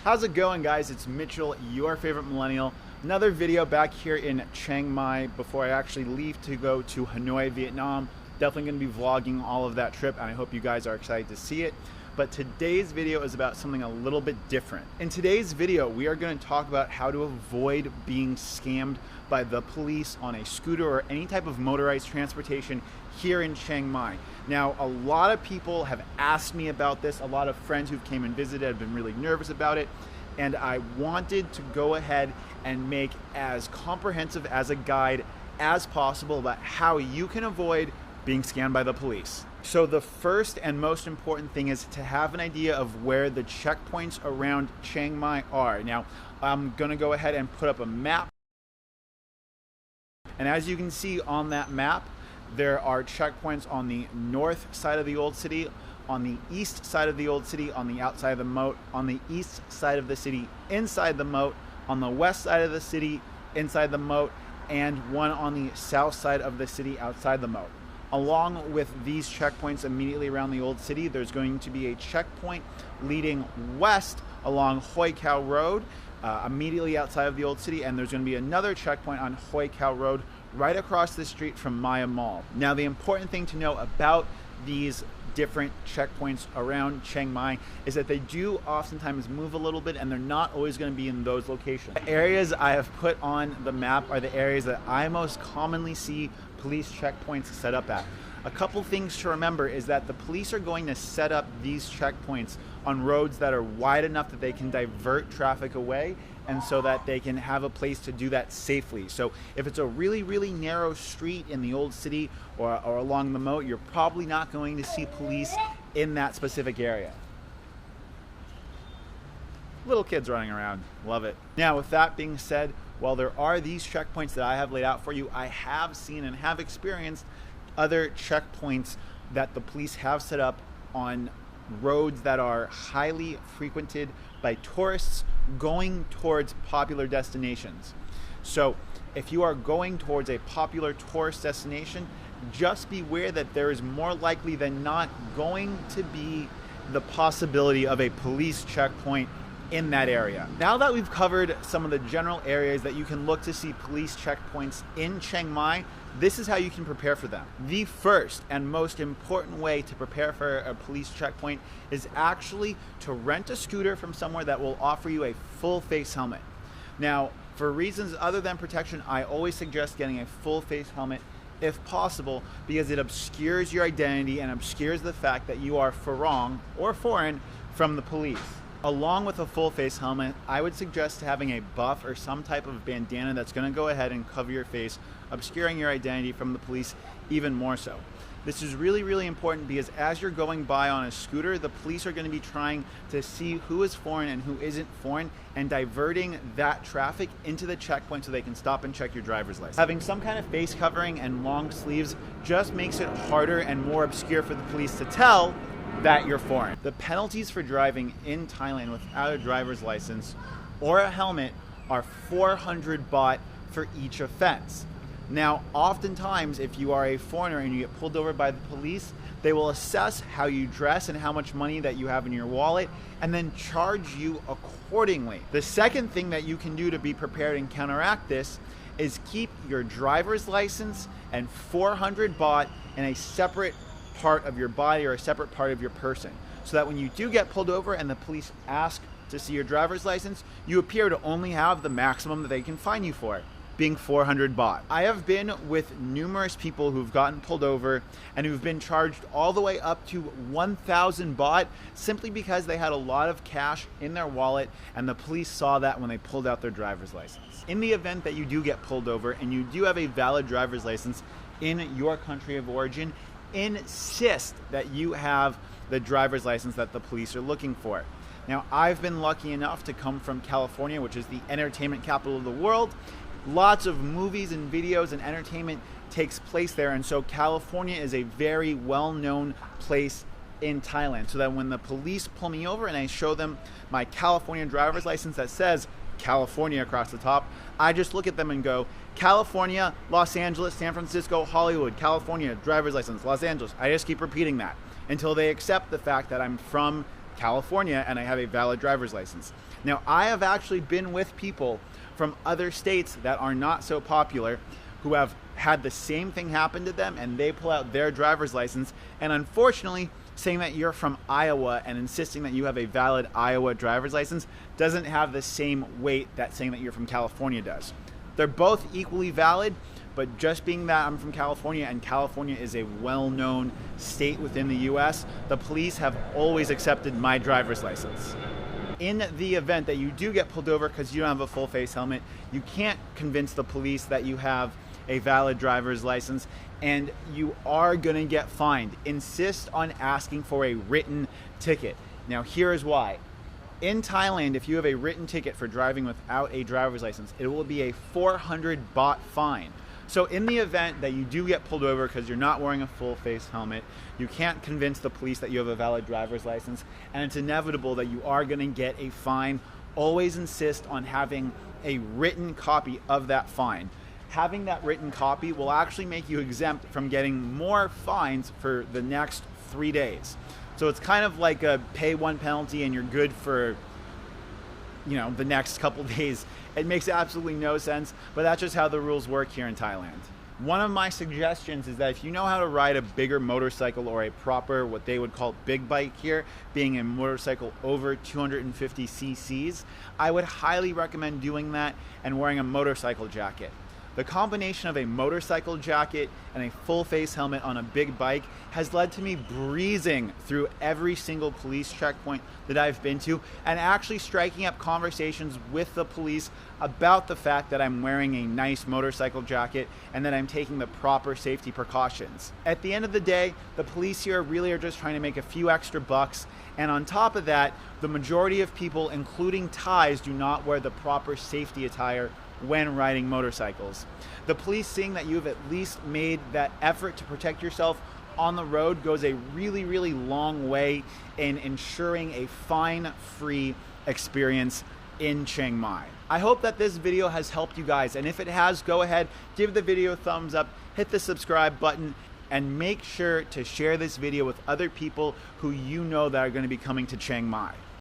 How's it going, guys? It's Mitchell, your favorite millennial. Another video back here in Chiang Mai before I actually leave to go to Hanoi, Vietnam. Definitely going to be vlogging all of that trip, and I hope you guys are excited to see it. But today's video is about something a little bit different. In today's video, we are going to talk about how to avoid being scammed by the police on a scooter or any type of motorized transportation here in Chiang Mai. Now, a lot of people have asked me about this. A lot of friends who've came and visited have been really nervous about it. And I wanted to go ahead and make as comprehensive as a guide as possible about how you can avoid being scammed by the police. So the first and most important thing is to have an idea of where the checkpoints around Chiang Mai are. Now, I'm gonna go ahead and put up a map. And as you can see on that map, there are checkpoints on the north side of the old city, on the east side of the old city, on the outside of the moat, on the east side of the city, inside the moat, on the west side of the city, inside the moat, and one on the south side of the city, outside the moat. Along with these checkpoints immediately around the old city, there's going to be a checkpoint leading west along Hoi Khao Road, immediately outside of the old city, and there's going to be another checkpoint on Hoi Khao Road right across the street from Maya Mall. Now, the important thing to know about these different checkpoints around Chiang Mai is that they do oftentimes move a little bit, and they're not always going to be in those locations. The areas I have put on the map are the areas that I most commonly see police checkpoints set up at. A couple things to remember is that the police are going to set up these checkpoints on roads that are wide enough that they can divert traffic away, and so that they can have a place to do that safely. So if it's a really narrow street in the old city or along the moat, you're probably not going to see police in that specific area. Little kids running around, love it. Now, with that being said, while there are these checkpoints that I have laid out for you, I have seen and have experienced other checkpoints that the police have set up on roads that are highly frequented by tourists going towards popular destinations. So if you are going towards a popular tourist destination, just beware that there is more likely than not going to be the possibility of a police checkpoint in that area. Now that we've covered some of the general areas that you can look to see police checkpoints in Chiang Mai, this is how you can prepare for them. The first and most important way to prepare for a police checkpoint is actually to rent a scooter from somewhere that will offer you a full face helmet. Now, for reasons other than protection, I always suggest getting a full face helmet if possible, because it obscures your identity and obscures the fact that you are foreign or foreign from the police. Along with a full face helmet, I would suggest having a buff or some type of bandana that's going to go ahead and cover your face, obscuring your identity from the police even more so. This is really important because as you're going by on a scooter, the police are going to be trying to see who is foreign and who isn't foreign, and diverting that traffic into the checkpoint so they can stop and check your driver's license. Having some kind of face covering and long sleeves just makes it harder and more obscure for the police to tell that you're foreign. The penalties for driving in Thailand without a driver's license or a helmet are 400 baht for each offense. Now, oftentimes, if you are a foreigner and you get pulled over by the police, they will assess how you dress and how much money that you have in your wallet, and then charge you accordingly. The second thing that you can do to be prepared and counteract this is keep your driver's license and 400 baht in a separate part of your body or a separate part of your person, so that when you do get pulled over and the police ask to see your driver's license, you appear to only have the maximum that they can fine you for, being 400 baht. I have been with numerous people who've gotten pulled over and who've been charged all the way up to 1,000 baht simply because they had a lot of cash in their wallet and the police saw that when they pulled out their driver's license. In the event that you do get pulled over and you do have a valid driver's license in your country of origin, insist that you have the driver's license that the police are looking for. Now, I've been lucky enough to come from California, which is the entertainment capital of the world. Lots of movies and videos and entertainment takes place there, and so California is a very well-known place in Thailand. So that when the police pull me over and I show them my California driver's license that says California across the top, I just look at them and go, California, Los Angeles, San Francisco, Hollywood, California, driver's license, Los Angeles. I just keep repeating that until they accept the fact that I'm from California and I have a valid driver's license. Now, I have actually been with people from other states that are not so popular who have had the same thing happen to them, and they pull out their driver's license, and unfortunately, saying that you're from Iowa and insisting that you have a valid Iowa driver's license doesn't have the same weight that saying that you're from California does. They're both equally valid, but just being that I'm from California and California is a well-known state within the US, the police have always accepted my driver's license. In the event that you do get pulled over because you don't have a full face helmet, you can't convince the police that you have a valid driver's license, and you are going to get fined. Insist on asking for a written ticket. Now, here is why. In Thailand, if you have a written ticket for driving without a driver's license, it will be a 400 baht fine. So in the event that you do get pulled over because you're not wearing a full face helmet, you can't convince the police that you have a valid driver's license, and it's inevitable that you are going to get a fine. Always insist on having a written copy of that fine. Having that written copy will actually make you exempt from getting more fines for the next 3 days. So it's kind of like a pay one penalty and you're good for, the next couple days. It makes absolutely no sense, but that's just how the rules work here in Thailand. One of my suggestions is that if you know how to ride a bigger motorcycle or a proper, what they would call big bike here, being a motorcycle over 250 cc's, I would highly recommend doing that and wearing a motorcycle jacket. The combination of a motorcycle jacket and a full face helmet on a big bike has led to me breezing through every single police checkpoint that I've been to, and actually striking up conversations with the police about the fact that I'm wearing a nice motorcycle jacket and that I'm taking the proper safety precautions. At the end of the day, the police here really are just trying to make a few extra bucks, and on top of that, the majority of people, including Thais, do not wear the proper safety attire when riding motorcycles. The police seeing that you've at least made that effort to protect yourself on the road goes a really, really long way in ensuring a fine-free experience in Chiang Mai. I hope that this video has helped you guys, and if it has, go ahead, give the video a thumbs up, hit the subscribe button, and make sure to share this video with other people who you know that are going to be coming to Chiang Mai.